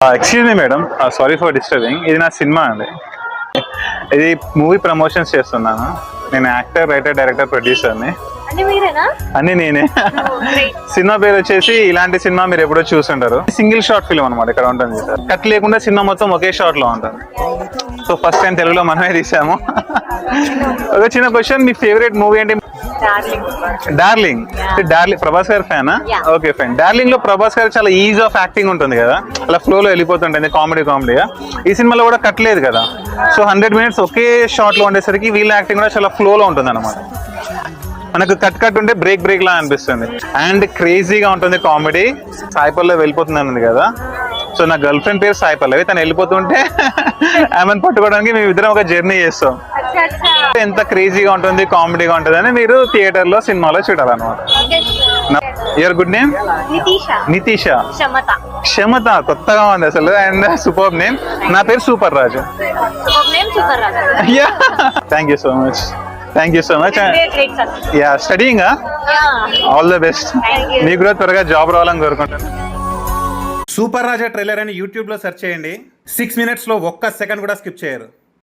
Excuse me madam, sorry for disturbing. ఇది నా cinema అండి. ఇది మూవీ ప్రమోషన్స్ చేస్తున్నాను. నేను యాక్టర్, రైటర్, డైరెక్టర్, ప్రొడ్యూసర్ని. అన్ని నేనే. సినిమా పేరు వచ్చేసి ఇలాంటి సినిమా మీరు ఎప్పుడో చూసుంటారు. సింగిల్ షార్ట్ ఫిల్మ్ అనమాట. ఇక్కడ ఉంటుంది సార్, కట్ లేకుండా సినిమా మొత్తం ఒకే షార్ట్ లో ఉంటుంది. సో ఫస్ట్ టైం తెలుగులో మనమే తీసాము. ఒక చిన్న క్వశ్చన్, మీ ఫేవరెట్ మూవీ ఏంటి? డార్లింగ్. డార్లింగ్ ప్రభాస్ గారి ఫ్యానా? Okay fine. డార్లింగ్ లో ప్రభాస్ గారు చాలా ఈజ్ ఆఫ్ యాక్టింగ్ ఉంటుంది కదా, అలా ఫ్లో లో వెళ్ళిపోతుంటుంది కామెడీగా. ఈ సినిమాలో కూడా కట్ లేదు కదా, సో 100 minutes ఒకే షార్ట్ లో ఉండేసరికి వీళ్ళ యాక్టింగ్ కూడా చాలా ఫ్లో లో ఉంటుంది అనమాట. మనకు కట్ ఉంటే బ్రేక్ లా అనిపిస్తుంది. అండ్ క్రేజీగా ఉంటుంది కామెడీ. సాయి పల్లవి వెళ్ళిపోతుంది కదా, సో నా గర్ల్ ఫ్రెండ్ పేరు సాయి పల్లవి. తను వెళ్ళిపోతుంటే ఆమెను పట్టుకోవడానికి మేము ఇద్దరం ఒక జర్నీ చేస్తాం. ఎంత క్రేజీగా ఉంటుంది, కామెడీగా ఉంటుంది అని మీరు థియేటర్ లో, సినిమాలో చూడాలన్నమాట. Your good name? నితీష. క్షమత కొత్తగా ఉంది అసలు. And super name. నా పేరు super Raju. Thank you so much. Yeah, studying. All the best. మీకు కూడా త్వరగా జాబ్ రావాలని కోరుకుంటాను. సూపర్ రాజా ట్రైలర్ అని యూట్యూబ్ లో సెర్చ్ చేయండి. 6 minutes లో ఒక్క సెకండ్ కూడా స్కిప్ చేయరు.